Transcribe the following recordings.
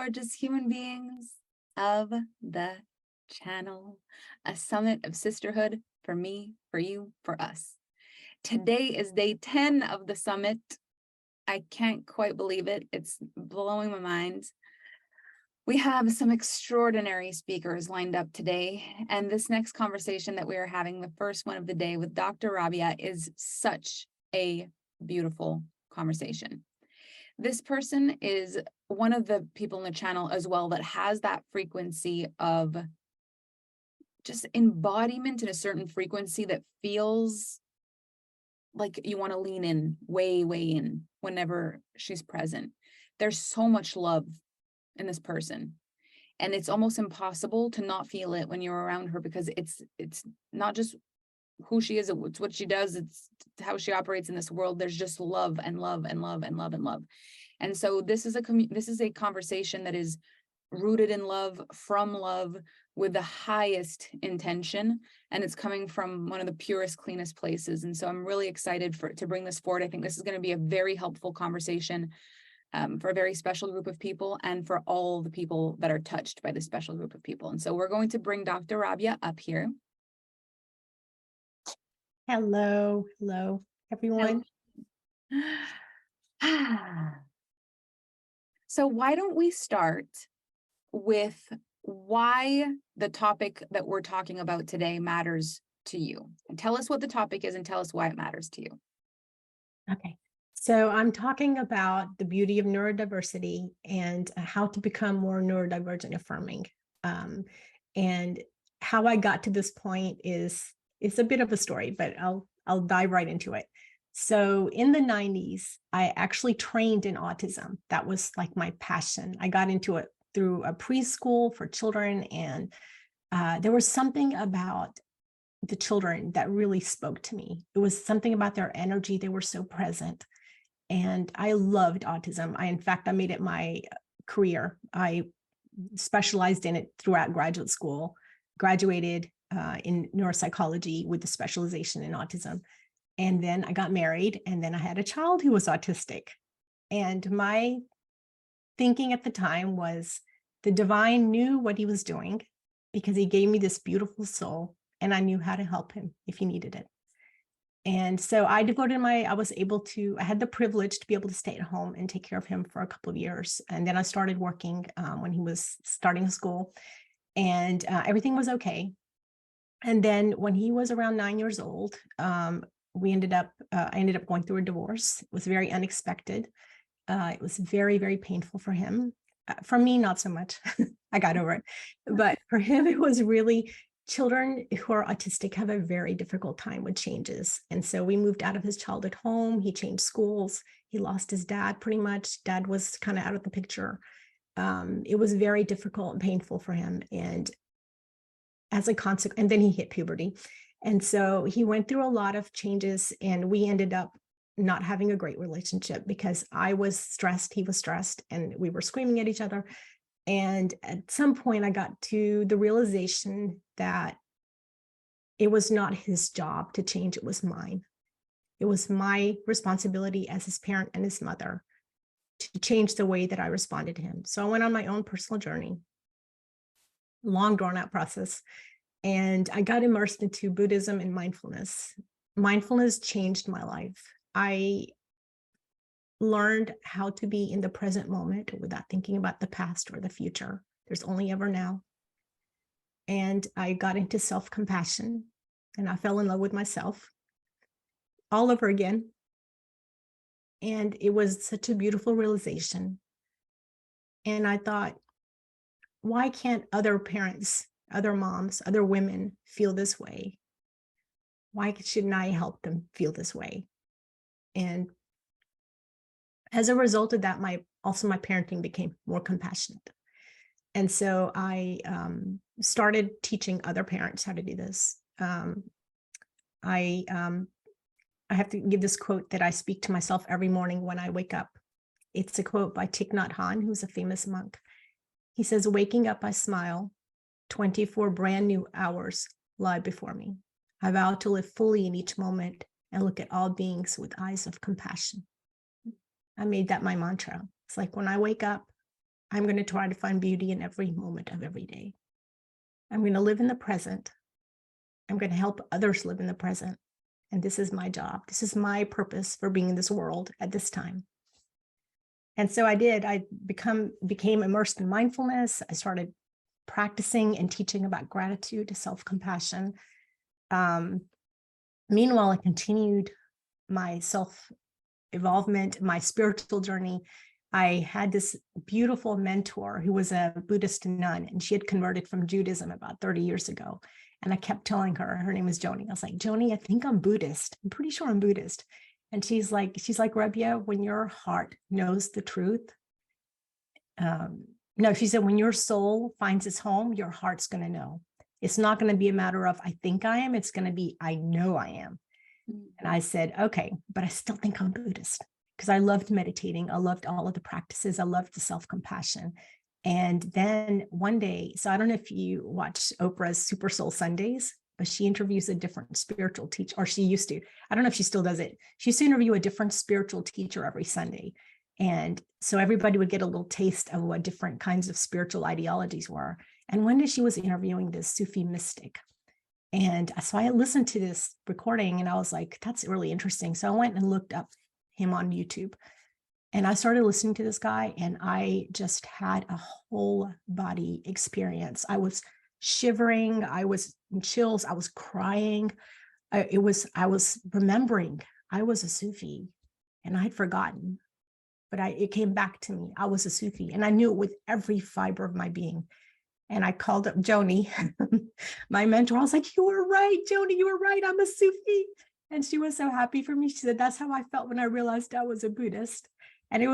gorgeous human beings of the channel. A summit of sisterhood for me, for you, for us. Today is day 10 of the summit. I can't quite believe it. It's blowing my mind. We have some extraordinary speakers lined up today, and this next conversation that we are having, the first one of the day with Dr. Rabia, is such a beautiful conversation. This person is one of the people in the channel as well that has that frequency of just embodiment in a certain frequency that feels like you want to lean in, way in whenever she's present. There's so much love in this person, and it's almost impossible to not feel it when you're around her, because it's not just who she is, it's what she does, it's how she operates in this world. There's just love and love and love and love and love. And so this is a conversation that is rooted in love, from love, with the highest intention, and it's coming from one of the purest, cleanest places. And so I'm really excited to bring this forward. I think this is going to be a very helpful conversation for a very special group of people, and for all the people that are touched by this special group of people. And so we're going to bring Dr. Rabia up here. Hello, everyone. So why don't we start with why the topic that we're talking about today matters to you? And tell us what the topic is and tell us why it matters to you. Okay, so I'm talking about the beauty of neurodiversity and how to become more neurodivergent affirming. And how I got to this point is a bit of a story, but I'll dive right into it. So in the 90s, I actually trained in autism. That was like my passion. I got into it through a preschool for children, and there was something about the children that really spoke to me. It was something about their energy. They were so present, and I loved autism. In fact, I made it my career. I specialized in it throughout graduate school, graduated in neuropsychology with a specialization in autism. And then I got married, and then I had a child who was autistic. And my thinking at the time was the divine knew what he was doing, because he gave me this beautiful soul, and I knew how to help him if he needed it. And so I had the privilege to be able to stay at home and take care of him for a couple of years. And then I started working when he was starting school, and everything was okay. And then when he was around 9 years old, I ended up going through a divorce. It was very unexpected. It was very, very painful for him. For me, not so much. I got over it. But for him, it was really, children who are autistic have a very difficult time with changes. And so we moved out of his childhood home. He changed schools. He lost his dad pretty much. Dad was kind of out of the picture. It was very difficult and painful for him. And as a consequence, and then he hit puberty. And so he went through a lot of changes, and we ended up not having a great relationship because I was stressed, he was stressed, and we were screaming at each other. And at some point I got to the realization that it was not his job to change, it was mine. It was my responsibility as his parent and his mother to change the way that I responded to him. So I went on my own personal journey, long drawn out process. And I got immersed into Buddhism and mindfulness. Mindfulness changed my life. I learned how to be in the present moment without thinking about the past or the future. There's only ever now. And I got into self-compassion, and I fell in love with myself all over again. And it was such a beautiful realization. And I thought, why can't other parents, other moms, other women feel this way? Why shouldn't I help them feel this way? And as a result of that, my parenting became more compassionate. And so I started teaching other parents how to do this. I have to give this quote that I speak to myself every morning when I wake up. It's a quote by Thich Nhat Hanh, who's a famous monk. He says, "Waking up, I smile. 24 brand new hours lie before me. I vow to live fully in each moment and look at all beings with eyes of compassion." I made that my mantra. It's like when I wake up, I'm going to try to find beauty in every moment of every day. I'm going to live in the present. I'm going to help others live in the present. And this is my job. This is my purpose for being in this world at this time. And so I did. I became immersed in mindfulness. I started practicing and teaching about gratitude, self-compassion. Meanwhile, I continued my self-evolvement, my spiritual journey. I had this beautiful mentor who was a Buddhist nun, and she had converted from Judaism about 30 years ago. And I kept telling her name was Joni. I was like, Joni, I think I'm Buddhist. I'm pretty sure I'm Buddhist. And she's like, Rabia, when your heart knows the truth, no, she said, when your soul finds its home, your heart's going to know. It's not going to be a matter of, I think I am. It's going to be, I know I am. And I said, okay, but I still think I'm Buddhist because I loved meditating. I loved all of the practices. I loved the self-compassion. And then one day, so I don't know if you watch Oprah's Super Soul Sundays, but she interviews a different spiritual teacher, or she used to. I don't know if she still does it. She used to interview a different spiritual teacher every Sunday. And so everybody would get a little taste of what different kinds of spiritual ideologies were. And one day she was interviewing this Sufi mystic. And so I listened to this recording and I was like, that's really interesting. So I went and looked up him on YouTube. And I started listening to this guy and I just had a whole body experience. I was shivering, I was in chills, I was crying. I was remembering I was a Sufi and I'd forgotten, but it came back to me. I was a Sufi and I knew it with every fiber of my being. And I called up Joni, my mentor. I was like, you were right, Joni, you were right. I'm a Sufi. And she was so happy for me. She said, that's how I felt when I realized I was a Buddhist. And that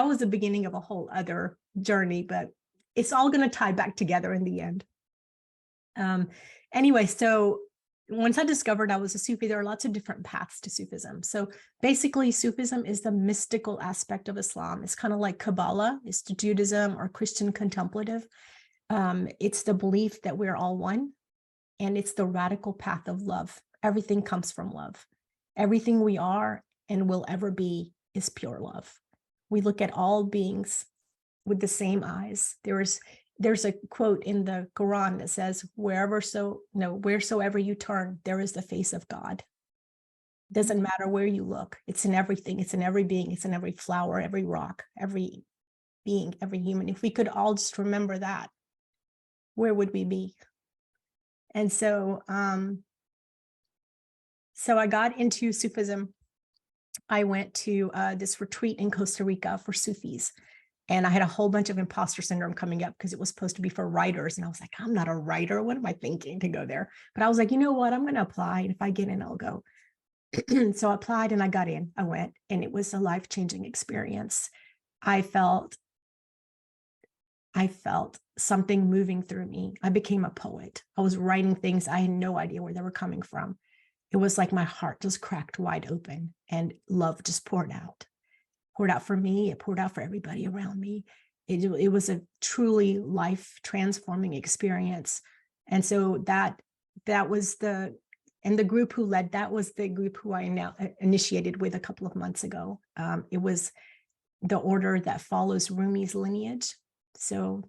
was the beginning of a whole other journey, but it's all going to tie back together in the end. Anyway, so once I discovered I was a Sufi, there are lots of different paths to Sufism. So basically, Sufism is the mystical aspect of Islam. It's kind of like Kabbalah, it's Judaism or Christian contemplative. It's the belief that we're all one, and it's the radical path of love. Everything comes from love. Everything we are and will ever be is pure love. We look at all beings with the same eyes. There's a quote in the Quran that says, wheresoever you turn, there is the face of God. Doesn't matter where you look. It's in everything. It's in every being. It's in every flower, every rock, every being, every human. If we could all just remember that, where would we be? And so, so I got into Sufism. I went to this retreat in Costa Rica for Sufis. And I had a whole bunch of imposter syndrome coming up because it was supposed to be for writers. And I was like, I'm not a writer. What am I thinking to go there? But I was like, you know what? I'm going to apply. And if I get in, I'll go. So I applied and I got in. I went, and it was a life-changing experience. I felt something moving through me. I became a poet. I was writing things. I had no idea where they were coming from. It was like my heart just cracked wide open and love just poured out for me. It poured out for everybody around me. It was a truly life transforming experience. And so that was the group who led, that was the group who I now initiated with a couple of months ago. It was the order that follows Rumi's lineage. So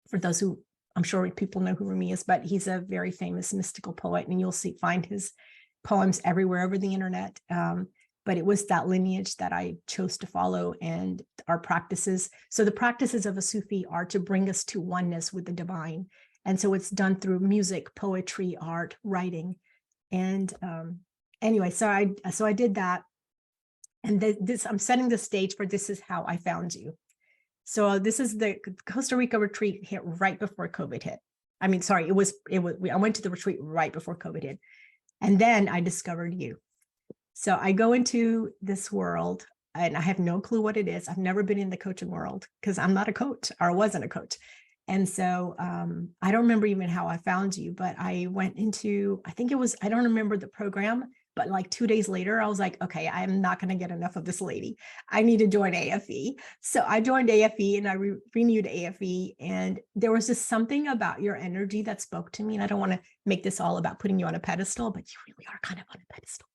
for those who, I'm sure people know who Rumi is, but he's a very famous mystical poet, and you'll find his poems everywhere over the internet. But it was that lineage that I chose to follow, and our practices. So the practices of a Sufi are to bring us to oneness with the divine. And so it's done through music, poetry, art, writing. And anyway, so I did that. And I'm setting the stage for this is how I found you. So this is the Costa Rica retreat hit right before COVID hit. I mean, sorry, I went to the retreat right before COVID hit. And then I discovered you. So I go into this world and I have no clue what it is. I've never been in the coaching world because I'm not a coach, or wasn't a coach. And so I don't remember even how I found you, but I went into, I don't remember the program, but like 2 days later, I was like, okay, I am not going to get enough of this lady. I need to join AFE. So I joined AFE and I renewed AFE. And there was just something about your energy that spoke to me. And I don't want to make this all about putting you on a pedestal, but you really are kind of on a pedestal.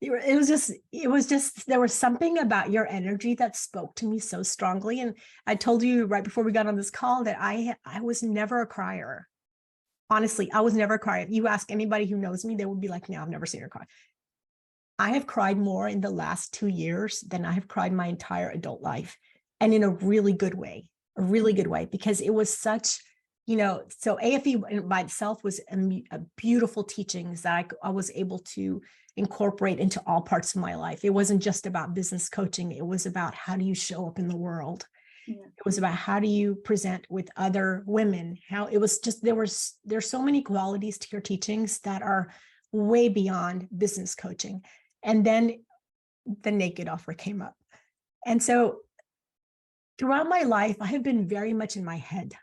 it was just, there was something about your energy that spoke to me so strongly. And I told you right before we got on this call that I was never a crier. Honestly, I was never a crier. If you ask anybody who knows me, they would be like, no, I've never seen her cry. I have cried more in the last 2 years than I have cried my entire adult life. And in a really good way, because it was such, so AFE by itself was a beautiful teachings that I was able to incorporate into all parts of my life. It wasn't just about business coaching. It was about how do you show up in the world? Yeah. It was about how do you present with other women? How it was just, there's so many qualities to your teachings that are way beyond business coaching. And then the naked offer came up. And so throughout my life, I have been very much in my head.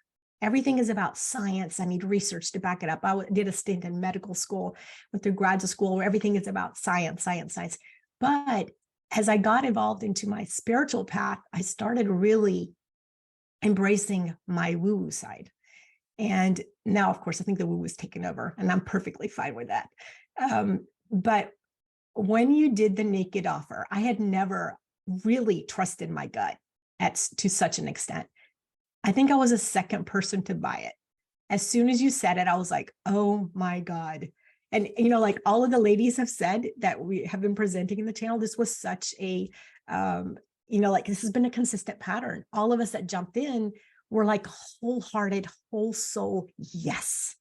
Everything is about science. I need research to back it up. I did a stint in medical school, went through graduate school where everything is about science, science, science. But as I got involved into my spiritual path, I started really embracing my woo-woo side. And now, of course, I think the woo-woo is taken over, and I'm perfectly fine with that. But when you did the naked offer, I had never really trusted my gut to such an extent. I think I was a second person to buy it. As soon as you said it, I was like, oh my God. And, like all of the ladies have said that we have been presenting in the channel, this was such a, this has been a consistent pattern. All of us that jumped in were like wholehearted, whole soul. Yes,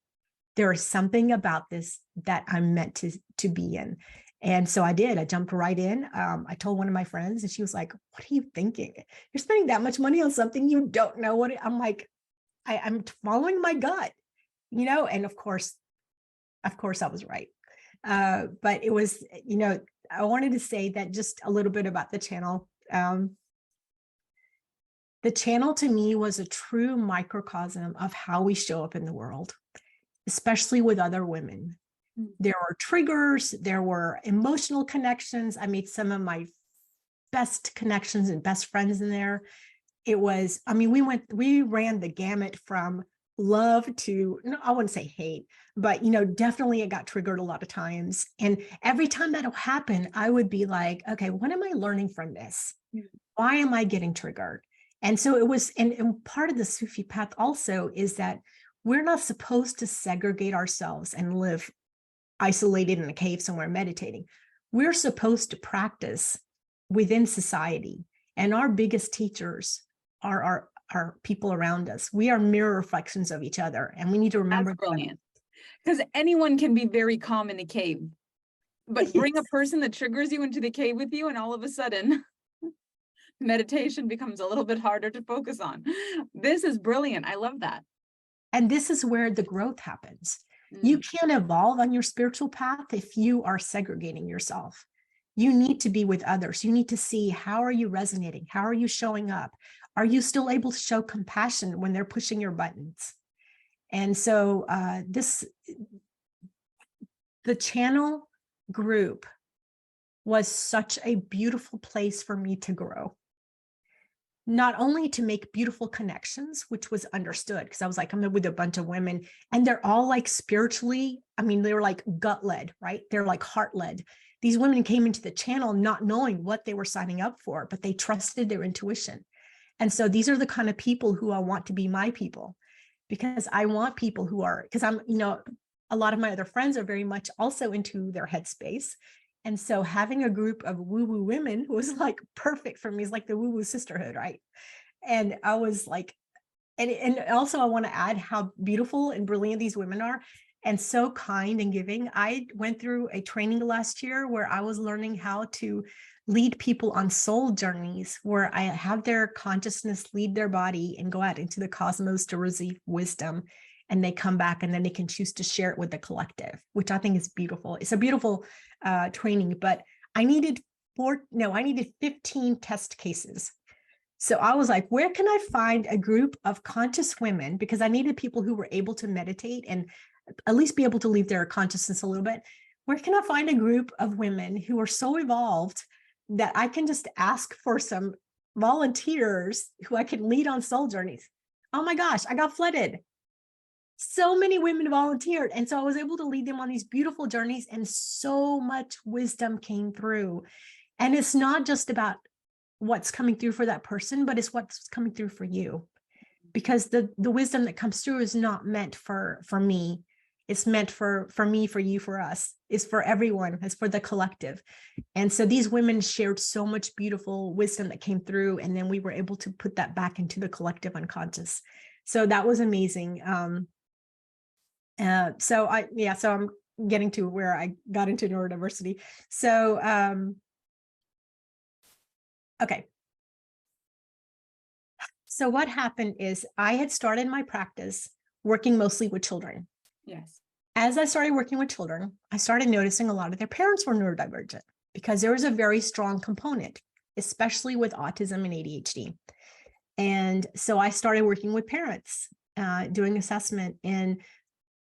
there is something about this that I'm meant to be in. And so I did. I jumped right in. I told one of my friends, and she was like, what are you thinking? You're spending that much money on something you don't know what I'm like, I'm following my gut, and of course I was right. But it was, I wanted to say that just a little bit about the channel. The channel to me was a true microcosm of how we show up in the world, especially with other women. There were triggers, there were emotional connections. I made some of my best connections and best friends in there. It was, we ran the gamut from love to, no, I wouldn't say hate, but, definitely it got triggered a lot of times. And every time that'll happen, I would be like, okay, what am I learning from this? Why am I getting triggered? And so it was, and part of the Sufi path also is that we're not supposed to segregate ourselves and live isolated in a cave somewhere meditating. We're supposed to practice within society. And our biggest teachers are our people around us. We are mirror reflections of each other. And we need to remember. That's brilliant. Because anyone can be very calm in the cave, but bring a person that triggers you into the cave with you, and all of a sudden, meditation becomes a little bit harder to focus on. This is brilliant. I love that. And this is where the growth happens. You can't evolve on your spiritual path if you are segregating yourself. You need to be with others. You need to see, how are you resonating? How are you showing up? Are you still able to show compassion when they're pushing your buttons? And so the channel group was such a beautiful place for me to grow. Not only to make beautiful connections, which was understood, because I was like, I'm with a bunch of women and they're all like spiritually, they were like gut led, right? They're like heart led. These women came into the channel not knowing what they were signing up for, but they trusted their intuition. And so these are the kind of people who I want to be my people, because I want people who are, because I'm, a lot of my other friends are very much also into their headspace. And so having a group of woo-woo women was like perfect for me. It's like the woo-woo sisterhood, right? And I was like, and also I want to add how beautiful and brilliant these women are, and so kind and giving. I went through a training last year where I was learning how to lead people on soul journeys, where I have their consciousness lead their body and go out into the cosmos to receive wisdom. And they come back and then they can choose to share it with the collective, which I think is beautiful. It's a beautiful training, but I needed 15 test cases. So I was like, where can I find a group of conscious women? Because I needed people who were able to meditate and at least be able to leave their consciousness a little bit. Where can I find a group of women who are so evolved that I can just ask for some volunteers who I can lead on soul journeys? Oh my gosh, I got flooded. So many women volunteered. And so I was able to lead them on these beautiful journeys, and so much wisdom came through. And it's not just about what's coming through for that person, but it's what's coming through for you. Because the wisdom that comes through is not meant for me. It's meant for me, for you, for us. It's for everyone. It's for the collective. And so these women shared so much beautiful wisdom that came through, and then we were able to put that back into the collective unconscious. So that was amazing. So I'm getting to where I got into neurodiversity. So, okay. So what happened is I had started my practice working mostly with children. Yes. As I started working with children, I started noticing a lot of their parents were neurodivergent, because there was a very strong component, especially with autism and ADHD. And so I started working with parents, doing assessment. And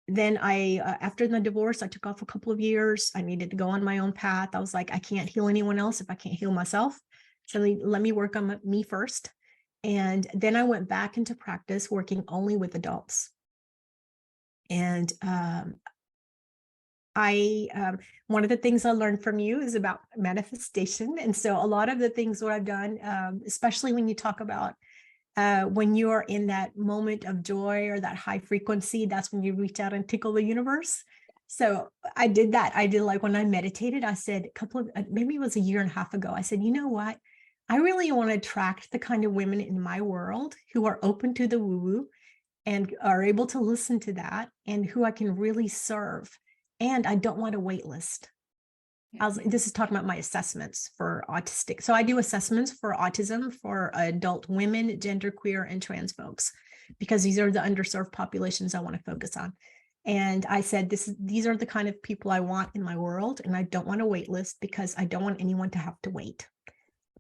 then after the divorce, I took off a couple of years. I needed to go on my own path. I was like, I can't heal anyone else if I can't heal myself. So let me work on me first. And then I went back into practice working only with adults. And one of the things I learned from you is about manifestation. And so a lot of the things what I've done, especially when you talk about when you're in that moment of joy or that high frequency, that's when you reach out and tickle the universe. So I did that. I did, like, when I meditated, I said maybe it was a year and a half ago, I said, you know what? I really want to attract the kind of women in my world who are open to the woo-woo and are able to listen to that, and who I can really serve. And I don't want a wait list. This is talking about my assessments for autistic. So I do assessments for autism for adult women, genderqueer, and trans folks, because these are the underserved populations I want to focus on. And I said, these are the kind of people I want in my world, and I don't want a wait list, because I don't want anyone to have to wait.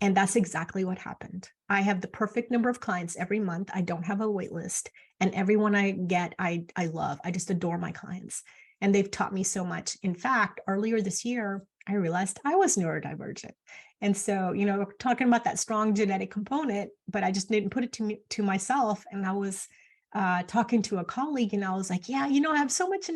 And that's exactly what happened. I have the perfect number of clients every month. I don't have a wait list. And everyone I get, I love. I just adore my clients. And they've taught me so much. In fact, earlier this year, I realized I was neurodivergent. And so, we're talking about that strong genetic component, but I just didn't put it to myself. And I was talking to a colleague, and I was like, yeah, I have so much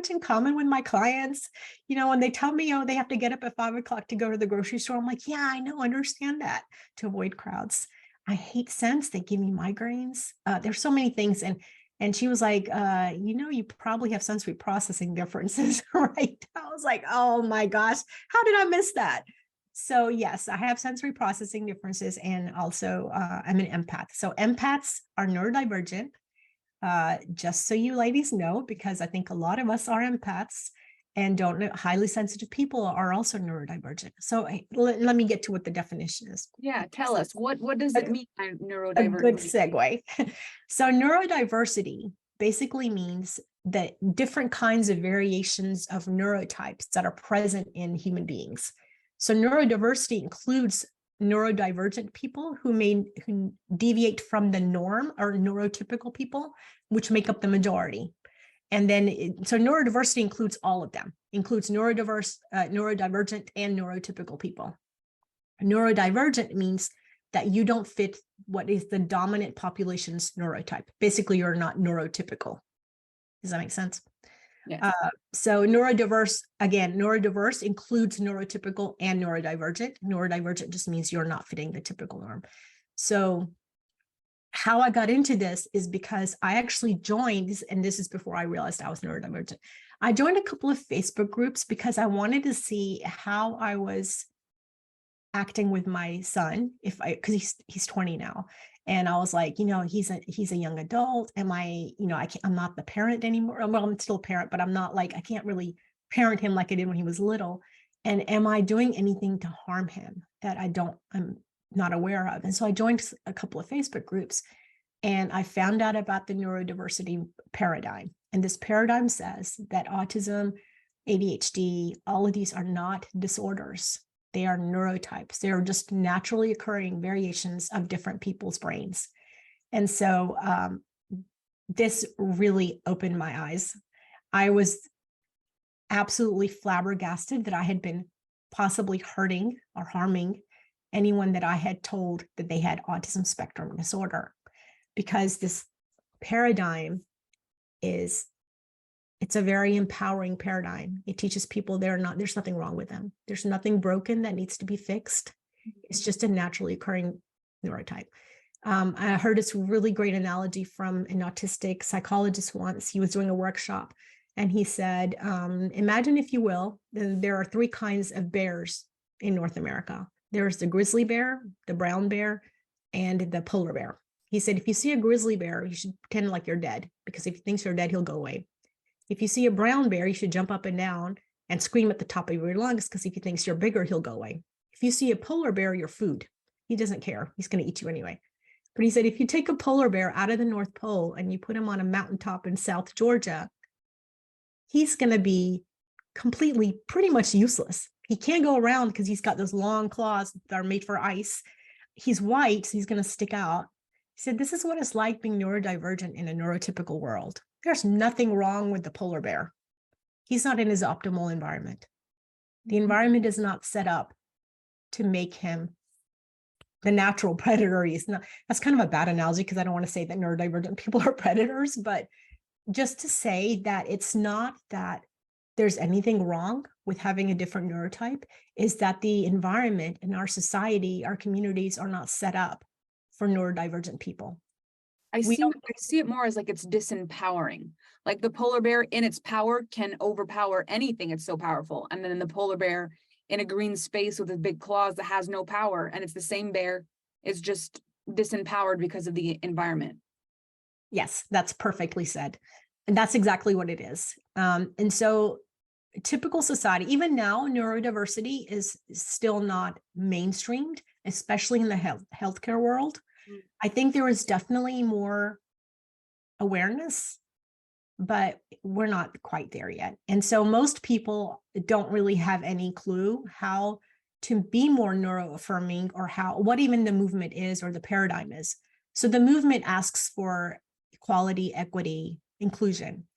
in common with my clients. When they tell me, they have to get up at 5 o'clock to go to the grocery store, I'm like, yeah, I know, understand that, to avoid crowds. I hate scents. They give me migraines. There's so many things. And she was like, you probably have sensory processing differences, right? I was like, oh my gosh, how did I miss that? So yes, I have sensory processing differences, and also I'm an empath. So empaths are neurodivergent, just so you ladies know, because I think a lot of us are empaths, and don't know, highly sensitive people are also neurodivergent. So let me get to what the definition is. Yeah, tell us, what does it mean by neurodiversity? A good segue. So neurodiversity basically means that different kinds of variations of neurotypes that are present in human beings. So neurodiversity includes neurodivergent people who deviate from the norm, or neurotypical people, which make up the majority. And then, so neurodiversity includes all of them, includes neurodivergent and neurotypical people. Neurodivergent means that you don't fit what is the dominant population's neurotype. Basically, you're not neurotypical. Does that make sense? Yes. So neurodiverse includes neurotypical and neurodivergent. Neurodivergent just means you're not fitting the typical norm. So how I got into this is because I actually joined, and this is before I realized I was neurodivergent. I joined a couple of Facebook groups because I wanted to see how I was acting with my son, because he's 20 now. And I was like, he's a young adult. Am I, I'm not the parent anymore. Well, I'm still a parent, but I'm not like, I can't really parent him like I did when he was little. And am I doing anything to harm him that I'm not aware of? And so I joined a couple of Facebook groups, and I found out about the neurodiversity paradigm. And this paradigm says that autism, ADHD, all of these are not disorders. They are neurotypes. They are just naturally occurring variations of different people's brains. And so this really opened my eyes. I was absolutely flabbergasted that I had been possibly hurting or harming anyone that I had told that they had autism spectrum disorder, because this paradigm is it's a very empowering paradigm. It teaches people there's nothing wrong with them. There's nothing broken that needs to be fixed. It's just a naturally occurring neurotype. I heard this really great analogy from an autistic psychologist once. He was doing a workshop and he said, imagine, if you will, there are 3 kinds of bears in North America. There's the grizzly bear, the brown bear, and the polar bear. He said, if you see a grizzly bear, you should pretend like you're dead, because if he thinks you're dead, he'll go away. If you see a brown bear, you should jump up and down and scream at the top of your lungs, because if he thinks you're bigger, he'll go away. If you see a polar bear, you're food. He doesn't care. He's going to eat you anyway. But he said, if you take a polar bear out of the North Pole and you put him on a mountaintop in South Georgia, he's going to be completely, pretty much useless. He can't go around because he's got those long claws that are made for ice. He's white, so he's going to stick out. He said, this is what it's like being neurodivergent in a neurotypical world. There's nothing wrong with the polar bear. He's not in his optimal environment. The environment is not set up to make him the natural predator. He's not. That's kind of a bad analogy, because I don't want to say that neurodivergent people are predators, but just to say that it's not that there's anything wrong with having a different neurotype, is that the environment in our society, our communities are not set up for neurodivergent people. I see it more as like it's disempowering. Like the polar bear in its power can overpower anything. It's so powerful. And then the polar bear in a green space with his big claws that has no power, and it's the same bear, is just disempowered because of the environment. Yes, that's perfectly said. And that's exactly what it is. And so typical society, even now, neurodiversity is still not mainstreamed, especially in the healthcare world. I think there is definitely more awareness, but we're not quite there yet. And so most people don't really have any clue how to be more neuroaffirming, or what even the movement is or the paradigm is. So the movement asks for equality, equity, inclusion.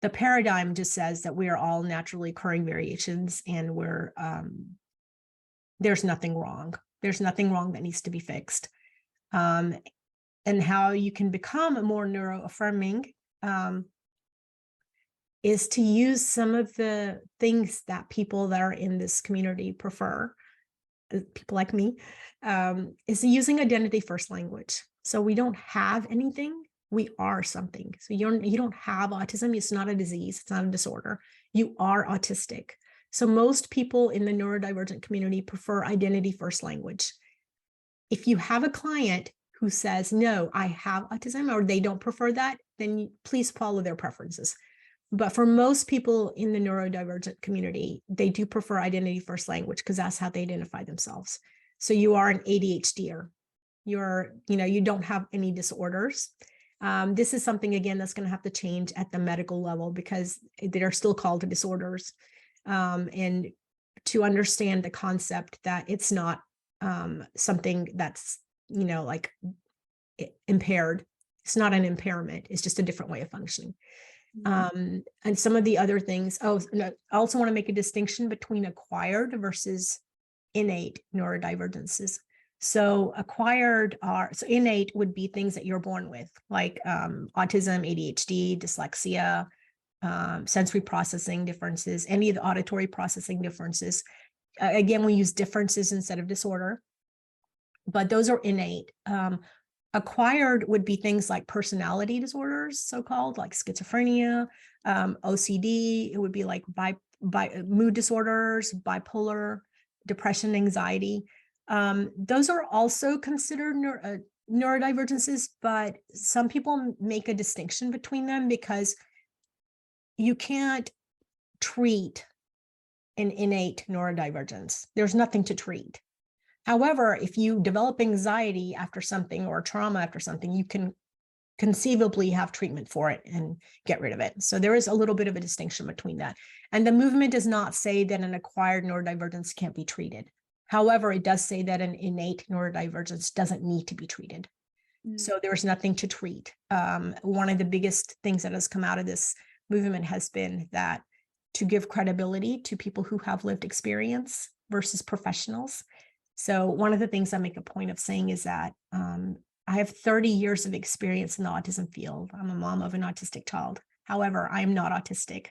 The paradigm just says that we are all naturally occurring variations, and there's nothing wrong. There's nothing wrong that needs to be fixed. And how you can become a more neuroaffirming is to use some of the things that people that are in this community prefer, people like me, is using identity first language. So we don't have anything, we are something. So you don't have autism. It's not a disease. It's not a disorder. You are autistic. So most people in the neurodivergent community prefer identity first language. If you have a client who says, no, I have autism, or they don't prefer that, then please follow their preferences. But for most people in the neurodivergent community, they do prefer identity first language, because that's how they identify themselves. So you are an ADHDer. You don't have any disorders. This is something, again, that's going to have to change at the medical level, because they're still called disorders. And to understand the concept that it's not something that's, like impaired. It's not an impairment. It's just a different way of functioning. And some of the other things, I also want to make a distinction between acquired versus innate neurodivergences. So innate would be things that you're born with, like autism, ADHD, dyslexia, sensory processing differences, any of the auditory processing differences. Again, we use differences instead of disorder, but those are innate. Acquired would be things like personality disorders, so-called, like schizophrenia, OCD. It would be like mood disorders, bipolar, depression, anxiety. Those are also considered neurodivergences, but some people make a distinction between them, because you can't treat an innate neurodivergence. There's nothing to treat. However, if you develop anxiety after something, or trauma after something, you can conceivably have treatment for it and get rid of it. So there is a little bit of a distinction between that. And the movement does not say that an acquired neurodivergence can't be treated. However, it does say that an innate neurodivergence doesn't need to be treated. So there's nothing to treat. One of the biggest things that has come out of this movement has been that to give credibility to people who have lived experience versus professionals. So one of the things I make a point of saying is that I have 30 years of experience in the autism field. I'm a mom of an autistic child. However, I am not autistic.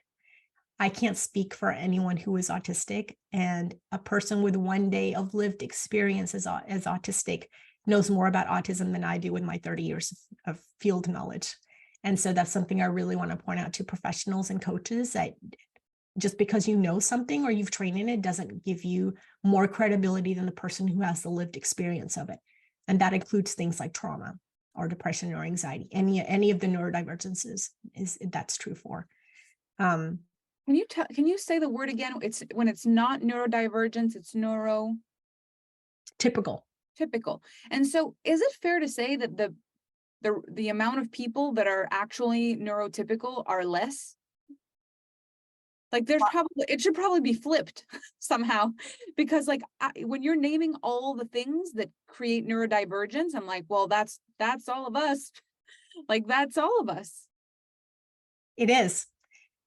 I can't speak for anyone who is autistic, and a person with one day of lived experience as autistic knows more about autism than I do with my 30 years of field knowledge. And so that's something I really want to point out to professionals and coaches, that just because you know something or you've trained in it doesn't give you more credibility than the person who has the lived experience of it. And that includes things like trauma or depression or anxiety. Any of the neurodivergences that's true for. Can you say the word again? It's when it's not neurodivergence, it's neurotypical. Typical. And so is it fair to say that the amount of people that are actually neurotypical are less? Like it should probably be flipped somehow, because like when you're naming all the things that create neurodivergence, I'm like, well, that's all of us. Like that's all of us. It is.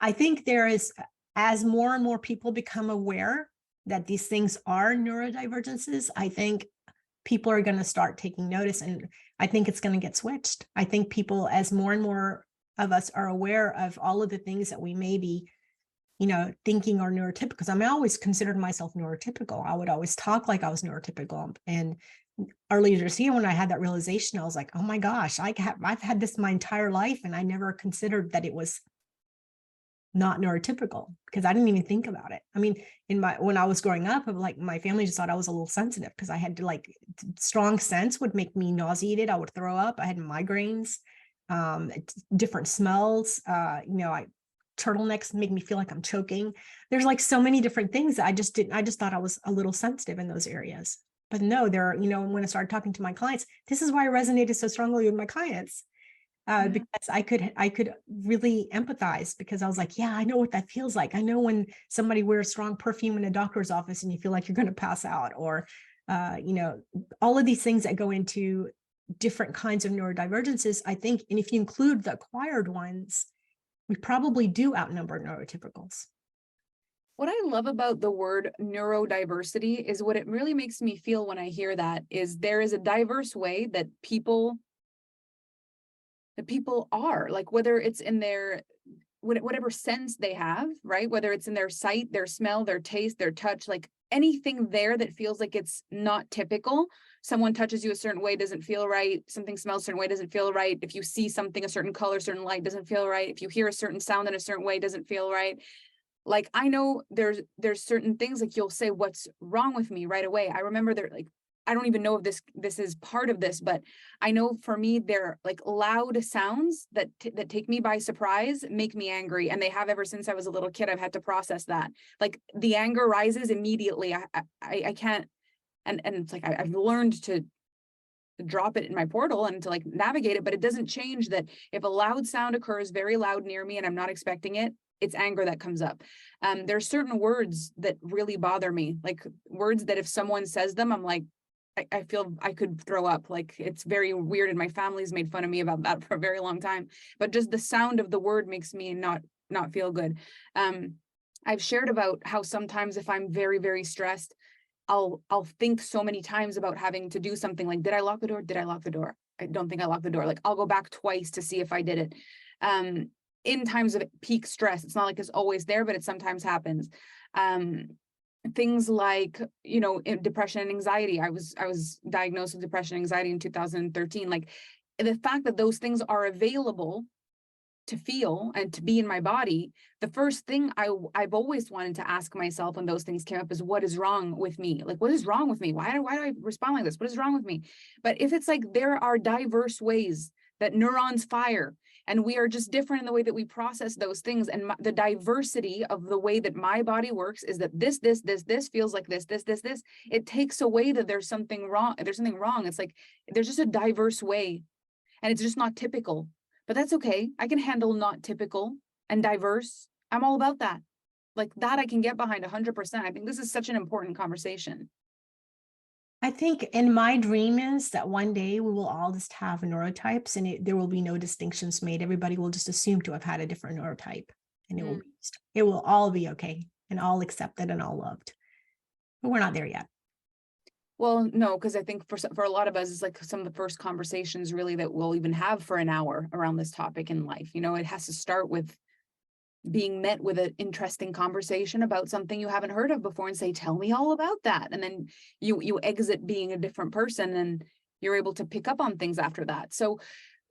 I think there is, as more and more people become aware that these things are neurodivergences, I think people are going to start taking notice, and I think it's going to get switched. I think people, as more and more of us are aware of all of the things that we may be, thinking are neurotypical, because I always considered myself neurotypical. I would always talk like I was neurotypical. And earlier this year, when I had that realization, I was like, oh my gosh, I've had this my entire life, and I never considered that it was not neurotypical, because I didn't even think about it. I mean, when I was growing up, like my family just thought I was a little sensitive, because I had to strong scents would make me nauseated. I would throw up. I had migraines, different smells. Turtlenecks make me feel like I'm choking. There's so many different things that I just thought I was a little sensitive in those areas. But no, when I started talking to my clients, this is why I resonated so strongly with my clients. Because I could really empathize, because I was like, yeah, I know what that feels like. I know when somebody wears strong perfume in a doctor's office and you feel like you're going to pass out, or, all of these things that go into different kinds of neurodivergences, I think. And if you include the acquired ones, we probably do outnumber neurotypicals. What I love about the word neurodiversity is what it really makes me feel when I hear that is there is a diverse way that people are, like, whether it's in their whatever sense they have, right? Whether it's in their sight, their smell, their taste, their touch, like anything there that feels like it's not typical. Someone touches you a certain way, doesn't feel right. Something smells a certain way, doesn't feel right. If you see something a certain color, certain light, doesn't feel right. If you hear a certain sound in a certain way, doesn't feel right. Like, I know there's certain things, like you'll say, what's wrong with me right away. I remember I don't even know if this is part of this, but I know for me, they're like loud sounds that take me by surprise, make me angry. And they have ever since I was a little kid. I've had to process that. Like the anger rises immediately. I can't, and it's like, I've learned to drop it in my portal and to navigate it, but it doesn't change that if a loud sound occurs very loud near me and I'm not expecting it, it's anger that comes up. There's certain words that really bother me, like words that if someone says them, I'm like, I feel I could throw up. Like, it's very weird, and my family's made fun of me about that for a very long time. But just the sound of the word makes me not feel good. I've shared about how sometimes if I'm very, very stressed, I'll think so many times about having to do something, like, did I lock the door? Did I lock the door? I don't think I locked the door. Like, I'll go back twice to see if I did it. In times of peak stress, it's not like it's always there, but it sometimes happens. Things like, depression and anxiety. I was diagnosed with depression and anxiety in 2013. Like, the fact that those things are available to feel and to be in my body, the first thing I've always wanted to ask myself when those things came up is, what is wrong with me? Like, what is wrong with me? Why do I respond like this? What is wrong with me? But if it's like there are diverse ways that neurons fire, and we are just different in the way that we process those things. And the diversity of the way that my body works is that this feels like this. It takes away that there's something wrong. There's something wrong. It's like, there's just a diverse way, and it's just not typical. But that's okay. I can handle not typical and diverse. I'm all about that. Like, that I can get behind 100%. I think this is such an important conversation. I think, and my dream is that one day we will all just have neurotypes, and there will be no distinctions made. Everybody will just assume to have had a different neurotype, and it will all be okay and all accepted and all loved. But we're not there yet. Well, no, because I think for a lot of us, it's like some of the first conversations really that we'll even have for an hour around this topic in life. You know, it has to start with being met with an interesting conversation about something you haven't heard of before and say, tell me all about that. And then you exit being a different person and you're able to pick up on things after that. So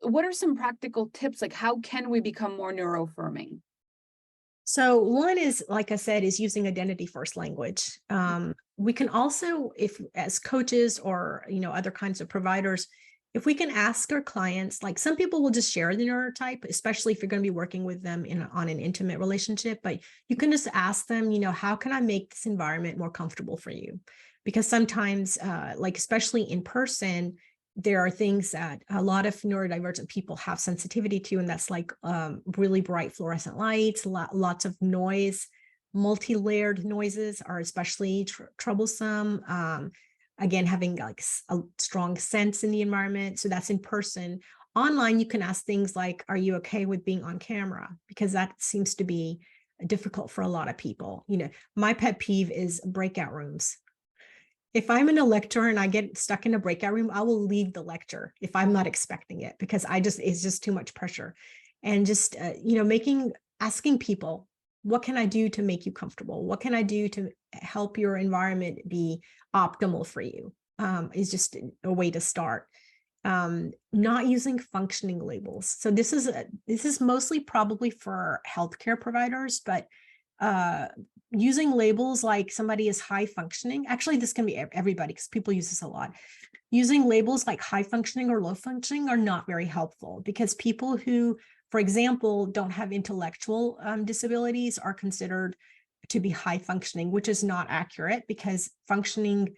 what are some practical tips? Like, how can we become more neuroaffirming? So one is, like I said, is using identity first language. We can also, if as coaches or, other kinds of providers, if we can ask our clients, like some people will just share the neurotype, especially if you're going to be working with them on an intimate relationship, but you can just ask them, how can I make this environment more comfortable for you? Because sometimes, like especially in person, there are things that a lot of neurodivergent people have sensitivity to, and that's like really bright fluorescent lights, lots of noise. Multi-layered noises are especially troublesome. Again, having like a strong sense in the environment. So that's in person. Online, you can ask things like, are you okay with being on camera? Because that seems to be difficult for a lot of people. My pet peeve is breakout rooms. If I'm in a lecture and I get stuck in a breakout room, I will leave the lecture if I'm not expecting it, because it's just too much pressure. And just, asking people, what can I do to make you comfortable? What can I do to help your environment be optimal for you? Is just a way to start. Not using functioning labels. So this is mostly probably for healthcare providers, but using labels like somebody is high functioning. Actually, this can be everybody because people use this a lot. Using labels like high functioning or low functioning are not very helpful, because people who, for example, don't have intellectual disabilities are considered to be high functioning, which is not accurate, because functioning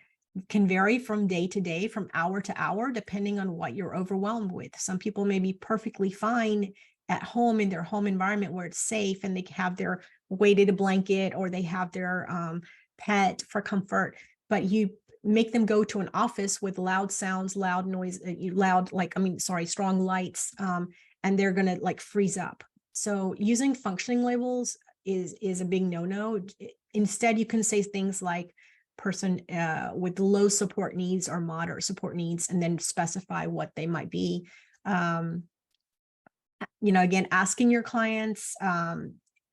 can vary from day to day, from hour to hour, depending on what you're overwhelmed with. Some people may be perfectly fine at home in their home environment where it's safe and they have their weighted blanket or they have their pet for comfort, but you make them go to an office with loud sounds, loud noise, strong lights, and they're going to like freeze up. So using functioning labels is a big no-no. Instead, you can say things like person with low support needs or moderate support needs, and then specify what they might be. Again, asking your clients,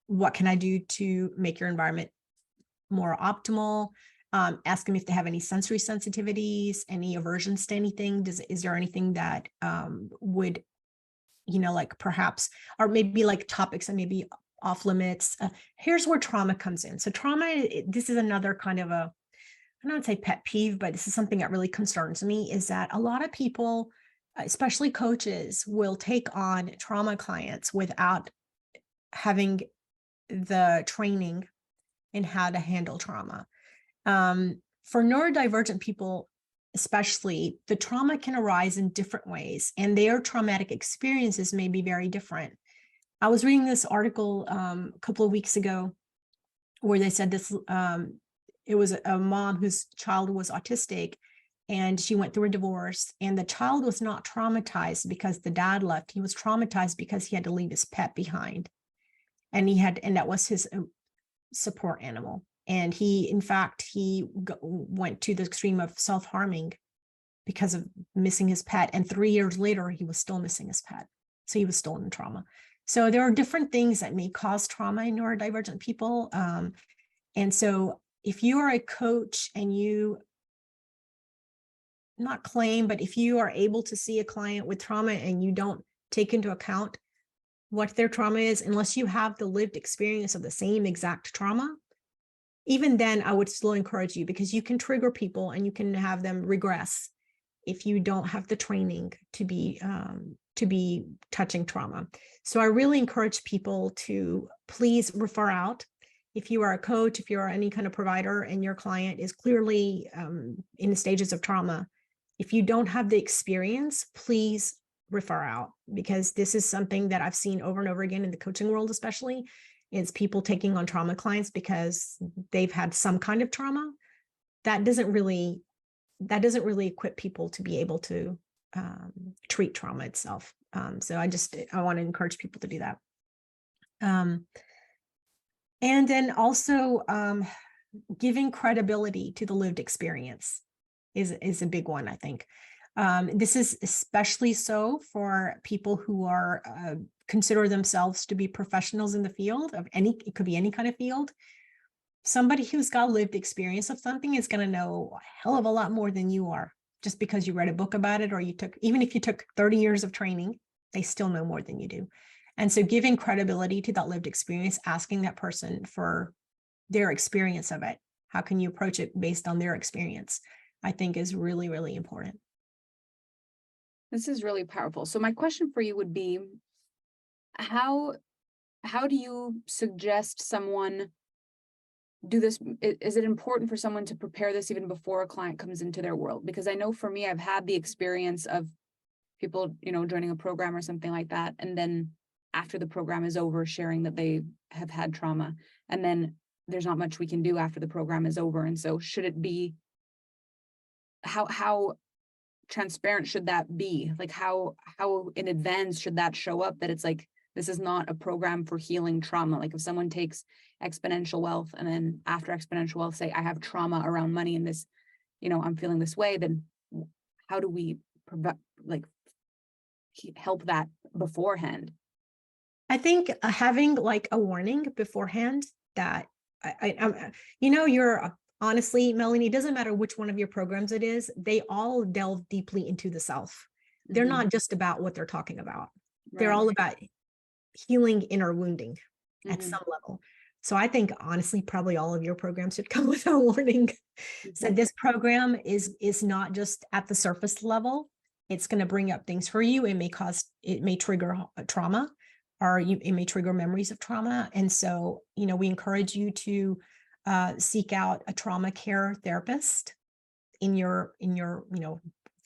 what can I do to make your environment more optimal? Ask them if they have any sensory sensitivities, any aversions to anything. Is there anything that would, like perhaps, or maybe like topics that may be off limits. Here's where trauma comes in. So trauma, this is another kind of a, I don't want to say pet peeve, but this is something that really concerns me, is that a lot of people, especially coaches, will take on trauma clients without having the training in how to handle trauma. For neurodivergent people, especially, the trauma can arise in different ways, and their traumatic experiences may be very different. I was reading this article a couple of weeks ago where they said this, it was a mom whose child was autistic, and she went through a divorce, and the child was not traumatized because the dad left. He was traumatized because he had to leave his pet behind, and that was his support animal. And he went to the extreme of self-harming because of missing his pet. And 3 years later, he was still missing his pet. So he was still in trauma. So there are different things that may cause trauma in neurodivergent people. And so if you are a coach and you not claim, but if you are able to see a client with trauma and you don't take into account what their trauma is, unless you have the lived experience of the same exact trauma, even then I would still encourage you, because you can trigger people and you can have them regress if you don't have the training to be touching trauma. So I really encourage people to please refer out. If you are a coach, if you are any kind of provider and your client is clearly in the stages of trauma, if you don't have the experience, please refer out, because this is something that I've seen over and over again in the coaching world, especially, is people taking on trauma clients because they've had some kind of trauma. That doesn't really equip people to be able to treat trauma itself. So I want to encourage people to do that. And then also giving credibility to the lived experience. is a big one, I think. This is especially so for people who are consider themselves to be professionals in the field of any, it could be any kind of field. Somebody who's got lived experience of something is going to know a hell of a lot more than you are, just because you read a book about it, or you took, even if you took 30 years of training, they still know more than you do. And so giving credibility to that lived experience, asking that person for their experience of it, how can you approach it based on their experience, I think is really, really important. This is really powerful. So my question for you would be, how do you suggest someone do this? Is it important for someone to prepare this even before a client comes into their world? Because I know for me, I've had the experience of people, joining a program or something like that, and then after the program is over, sharing that they have had trauma, and then there's not much we can do after the program is over. And so should it be, how transparent should that be? Like how in advance should that show up that it's like, this is not a program for healing trauma? Like if someone takes exponential wealth and then after exponential wealth say, I have trauma around money and this, I'm feeling this way, then how do we help that beforehand? I think having like a warning beforehand that you're honestly, Melanie, it doesn't matter which one of your programs it is, they all delve deeply into the self. They're not just about what they're talking about. They're all about healing inner wounding at some level. So I think honestly, probably all of your programs should come with a warning. So this program is not just at the surface level. It's going to bring up things for you. It may trigger a trauma, or it may trigger memories of trauma. And so, we encourage you to seek out a trauma care therapist in your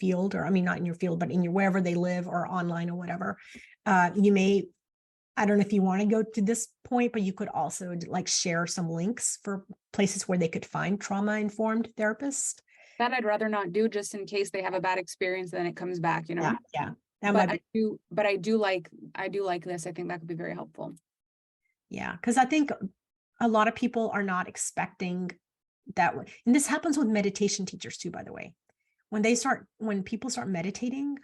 field, or not in your field, but in your, wherever they live, or online or whatever. You may, I don't know if you want to go to this point, but you could also like share some links for places where they could find trauma-informed therapists. That I'd rather not do, just in case they have a bad experience, then it comes back, Yeah. That but might be. I do like this. I think that could be very helpful. Yeah, because I think a lot of people are not expecting that. And this happens with meditation teachers too, by the way. When people start meditating,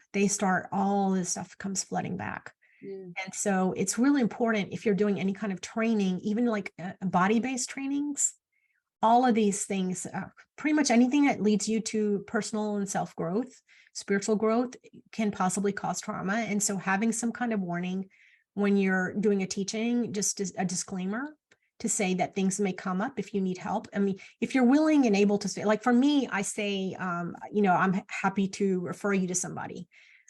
all this stuff comes flooding back. And so it's really important, if you're doing any kind of training, even like body-based trainings, all of these things, pretty much anything that leads you to personal and self-growth, spiritual growth, can possibly cause trauma. And so having some kind of warning when you're doing a teaching, just as a disclaimer to say that things may come up if you need help. I mean, if you're willing and able to say, like for me, I say, I'm happy to refer you to somebody.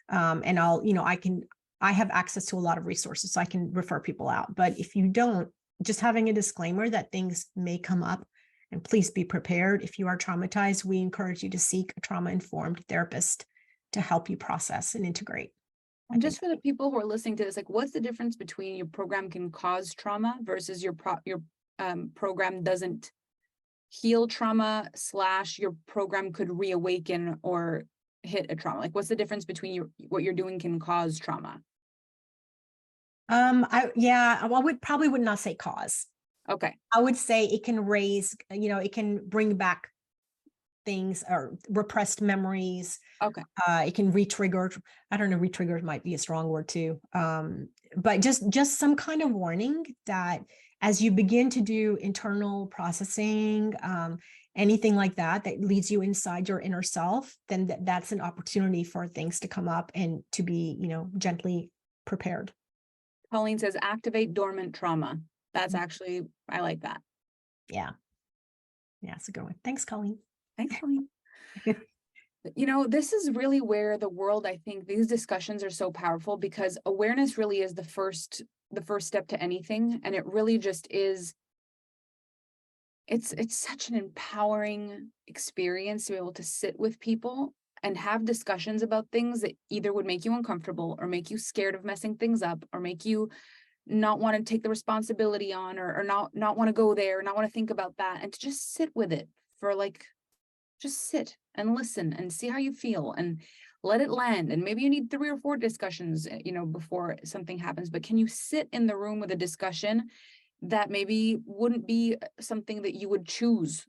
And I have access to a lot of resources, so I can refer people out. But if you don't, just having a disclaimer that things may come up, and please be prepared. If you are traumatized, we encourage you to seek a trauma-informed therapist to help you process and integrate. And just for the people who are listening to this, like, what's the difference between your program can cause trauma versus your program doesn't heal trauma / your program could reawaken or hit a trauma? Like, what's the difference between what you're doing can cause trauma? I would not say cause. Okay. I would say it can raise, it can bring back things or repressed memories. Okay. It can re-trigger. I don't know, re-trigger might be a strong word too. But just some kind of warning that as you begin to do internal processing, anything like that leads you inside your inner self, then that's an opportunity for things to come up and to be, gently prepared. Colleen says, activate dormant trauma. That's actually, I like that. Yeah. Yeah, it's a good one. Thanks, Colleen. Thanks, Colleen. This is really where the world, I think these discussions are so powerful, because awareness really is the first step to anything. And it really just is, it's such an empowering experience to be able to sit with people and have discussions about things that either would make you uncomfortable or make you scared of messing things up or make you not want to take the responsibility on, or not want to go there, not want to think about that, and to just sit with it for just sit and listen and see how you feel and let it land. And maybe you need 3 or 4 discussions, before something happens, but can you sit in the room with a discussion that maybe wouldn't be something that you would choose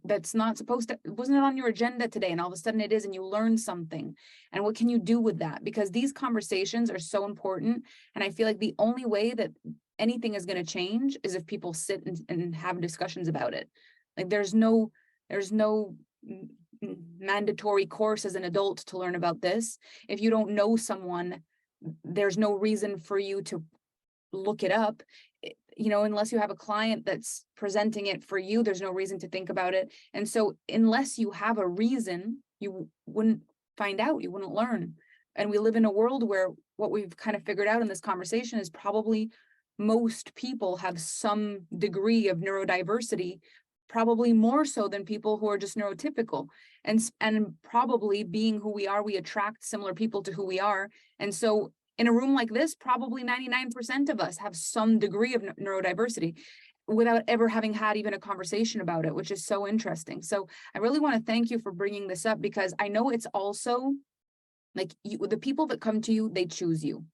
that's not supposed to, wasn't it on your agenda today, and all of a sudden it is, and you learn something, and what can you do with that? Because these conversations are so important, and I feel like the only way that anything is going to change is if people sit and have discussions about it. Like there's no mandatory course as an adult to learn about this. If you don't know someone, there's no reason for you to look it up. You know, unless you have a client that's presenting it for you, there's no reason to think about it. And so unless you have a reason, you wouldn't find out, you wouldn't learn. And we live in a world where what we've kind of figured out in this conversation is probably most people have some degree of neurodiversity, probably more so than people who are just neurotypical. And probably being who we are, we attract similar people to who we are. And so in a room like this, probably 99% of us have some degree of neurodiversity without ever having had even a conversation about it, which is so interesting. So I really want to thank you for bringing this up, because I know it's also like the people that come to you, they choose you.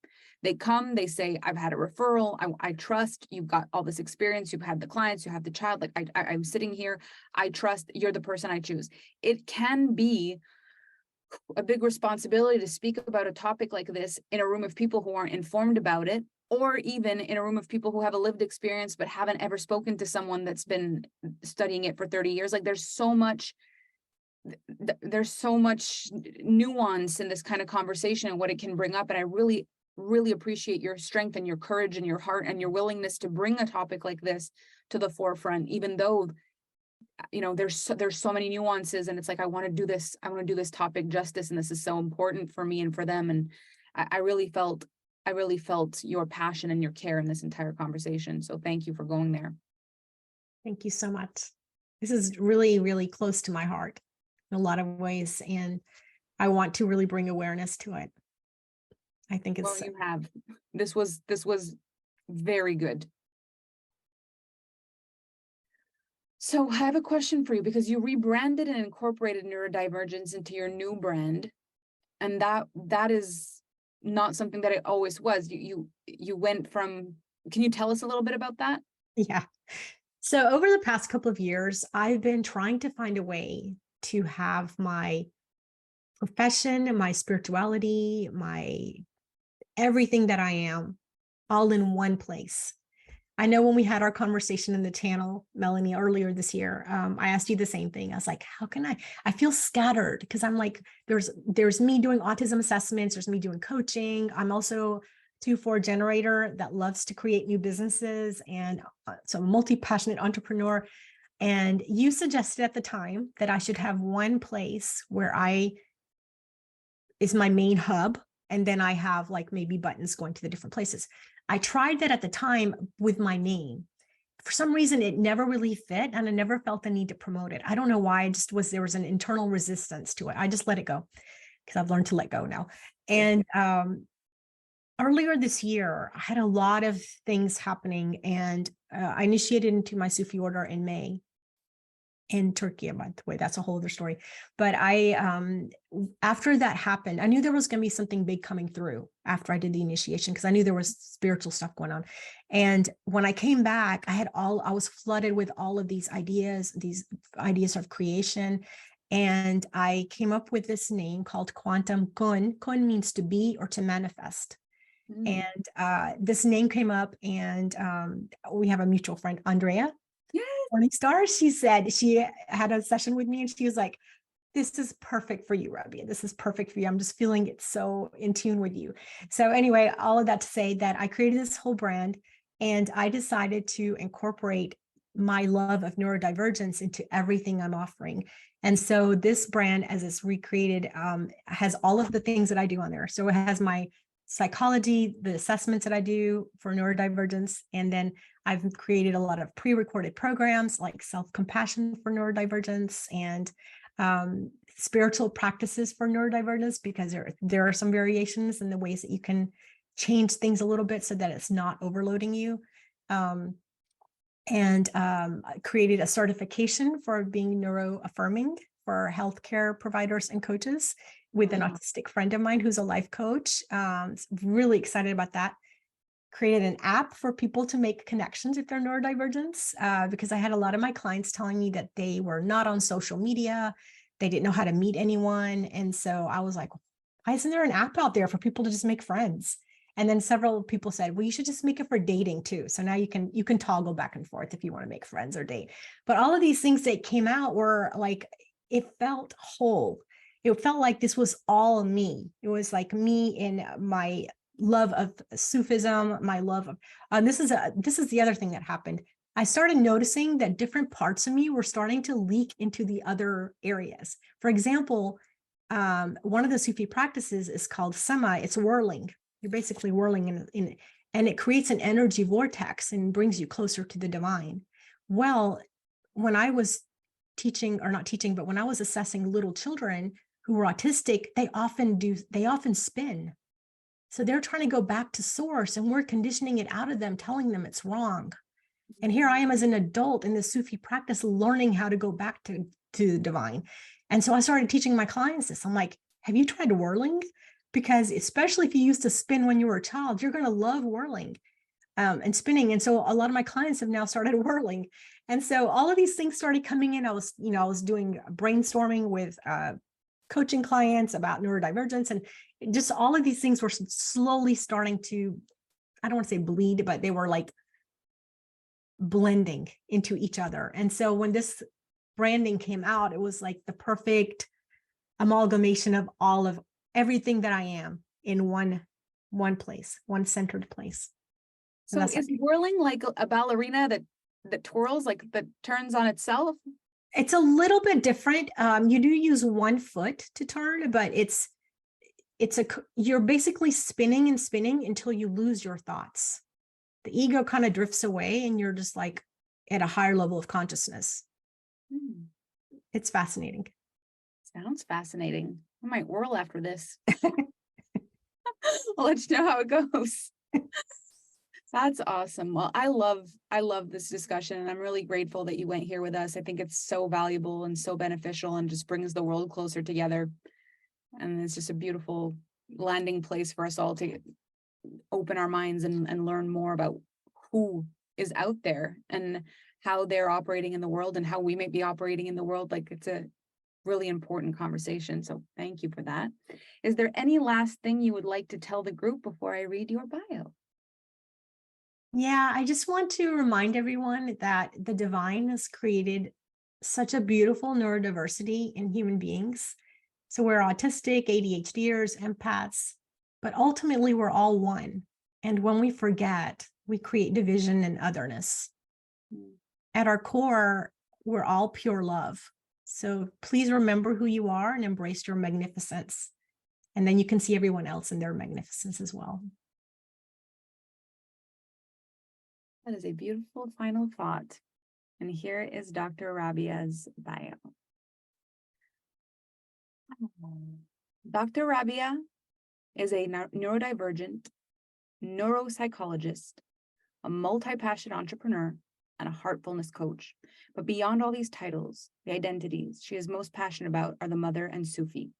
They come, they say, I've had a referral. I trust you've got all this experience. You've had the clients, you have the child. Like I'm sitting here. I trust you're the person I choose. It can be a big responsibility to speak about a topic like this in a room of people who aren't informed about it, or even in a room of people who have a lived experience but haven't ever spoken to someone that's been studying it for 30 years. Like there's so much nuance in this kind of conversation and what it can bring up. And I really, really appreciate your strength and your courage and your heart and your willingness to bring a topic like this to the forefront, even though, you know, there's so many nuances, and it's like, I want to do this topic justice, and this is so important for me and for them. And I really felt your passion and your care in this entire conversation. So thank you for going there. Thank you so much. This is really, really close to my heart in a lot of ways, and I want to really bring awareness to it. I think it's, well, you have. This was very good. So I have a question for you, because you rebranded and incorporated neurodivergence into your new brand, and that is not something that it always was. You went from, can you tell us a little bit about that? yeah. So over the past couple of years, I've been trying to find a way to have my profession, my spirituality, my everything that I am all in one place. I know when we had our conversation in the channel, Melanie, earlier this year, I asked you the same thing. I was like, how can I feel scattered, because I'm like, there's me doing autism assessments, there's me doing coaching. I'm also 2-4 generator that loves to create new businesses. And so I'm a multi-passionate entrepreneur. And you suggested at the time that I should have one place where is my main hub. And then I have like maybe buttons going to the different places. I tried that at the time with my name. For some reason, it never really fit, and I never felt the need to promote it. I don't know why. There was an internal resistance to it. I just let it go, because I've learned to let go now. And earlier this year, I had a lot of things happening, and I initiated into my Sufi order in May. In Turkey, by the way, that's a whole other story. But after that happened, I knew there was going to be something big coming through after I did the initiation, because I knew there was spiritual stuff going on. And when I came back, I was flooded with all of these ideas of creation. And I came up with this name called Quantum Kun. Kun means to be or to manifest. And this name came up, and we have a mutual friend, Andrea. Morningstar, she said she had a session with me, and she was like, this is perfect for you, Rabia. This is perfect for you. I'm just feeling it so in tune with you. So anyway, all of that to say that I created this whole brand, and I decided to incorporate my love of neurodivergence into everything I'm offering. And so this brand, as it's recreated, has all of the things that I do on there. So it has my psychology, the assessments that I do for neurodivergence. And then I've created a lot of pre-recorded programs like self-compassion for neurodivergence and spiritual practices for neurodivergence, because there are some variations in the ways that you can change things a little bit so that it's not overloading you. I created a certification for being neuroaffirming for healthcare providers and coaches with an autistic friend of mine who's a life coach. Really excited about that. created an app for people to make connections if they're neurodivergent, because I had a lot of my clients telling me that they were not on social media. They didn't know how to meet anyone. And so I was like, why isn't there an app out there for people to just make friends? And then several people said, well, you should just make it for dating too. So now you can toggle back and forth if you want to make friends or date. But all of these things that came out were like, it felt whole. It felt like this was all me. It was like me in my love of Sufism, my love of, this is the other thing that happened. I started noticing that different parts of me were starting to leak into the other areas. For example, one of the Sufi practices is called sama. It's whirling. You're basically whirling in, and it creates an energy vortex and brings you closer to the divine. Well, when I was teaching, or not teaching, but when I was assessing little children who were autistic, they often spin. So they're trying to go back to source, and we're conditioning it out of them, telling them it's wrong. And here I am as an adult in the Sufi practice, learning how to go back to the divine. And so I started teaching my clients this. I'm like, have you tried whirling? Because especially if you used to spin when you were a child, you're going to love whirling and spinning. And so a lot of my clients have now started whirling. And so all of these things started coming in. I was doing brainstorming with coaching clients about neurodivergence, and just all of these things were slowly starting to, I don't want to say bleed, but they were like blending into each other. And so when this branding came out, it was like the perfect amalgamation of all of everything that I am in one place, one centered place. So is whirling like a ballerina that twirls, like that turns on itself? It's a little bit different. You do use one foot to turn, but you're basically spinning and spinning until you lose your thoughts. The ego kind of drifts away and you're just like at a higher level of consciousness. It's fascinating. Sounds fascinating. I might whirl after this. I'll let you know how it goes. That's awesome. Well, I love this discussion, and I'm really grateful that you went here with us. I think it's so valuable and so beneficial and just brings the world closer together. And it's just a beautiful landing place for us all to open our minds and learn more about who is out there and how they're operating in the world and how we may be operating in the world. Like, it's a really important conversation. So thank you for that. Is there any last thing you would like to tell the group before I read your bio? Yeah, I just want to remind everyone that the divine has created such a beautiful neurodiversity in human beings. So we're autistic, ADHDers, empaths, but ultimately we're all one. And when we forget, we create division and otherness. At our core, we're all pure love. So please remember who you are and embrace your magnificence. And then you can see everyone else in their magnificence as well. That is a beautiful final thought. And here is Dr. Rabia's bio. Dr. Rabia is a neurodivergent neuropsychologist, a multi-passionate entrepreneur, and a heartfulness coach. But beyond all these titles, the identities she is most passionate about are the mother and Sufi.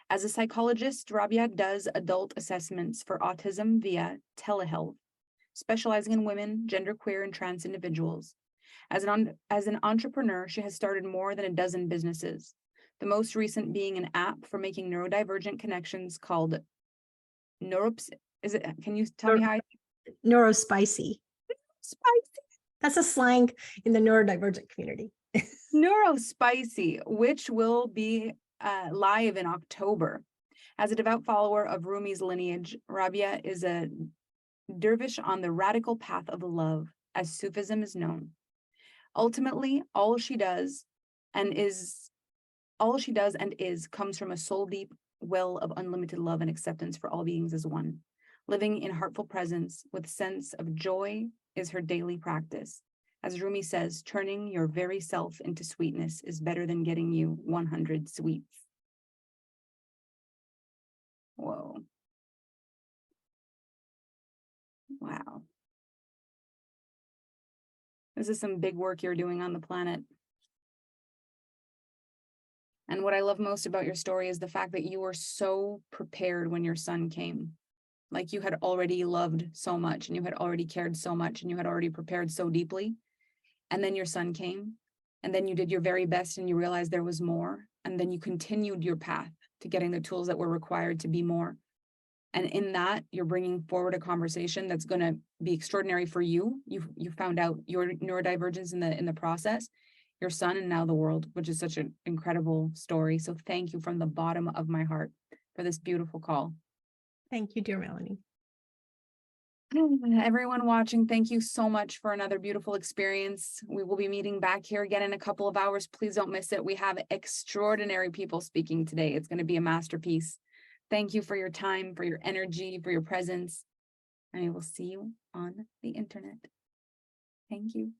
As a psychologist, Rabia does adult assessments for autism via telehealth, specializing in women, genderqueer, and trans individuals. As an entrepreneur, she has started more than a dozen businesses, the most recent being an app for making neurodivergent connections called can you tell me how? Neurospicy. Spicy. That's a slang in the neurodivergent community. Neurospicy, which will be live in October. As a devout follower of Rumi's lineage, Rabia is a dervish on the radical path of love, as Sufism is known. Ultimately, all she does and is comes from a soul-deep well of unlimited love and acceptance for all beings as one. Living in heartful presence with sense of joy is her daily practice. As Rumi says, turning your very self into sweetness is better than getting you 100 sweets. Whoa. Wow. This is some big work you're doing on the planet. And what I love most about your story is the fact that you were so prepared when your son came. like you had already loved so much and you had already cared so much and you had already prepared so deeply. And then your son came, and then you did your very best and you realized there was more. And then you continued your path to getting the tools that were required to be more. And in that, you're bringing forward a conversation that's going to be extraordinary for you. You found out your neurodivergence in the process, your son, and now the world, which is such an incredible story. So thank you from the bottom of my heart for this beautiful call. Thank you, dear Melanie. Everyone watching, thank you so much for another beautiful experience. We will be meeting back here again in a couple of hours. Please don't miss it. We have extraordinary people speaking today. It's going to be a masterpiece. Thank you for your time, for your energy, for your presence. And I will see you on the internet. Thank you.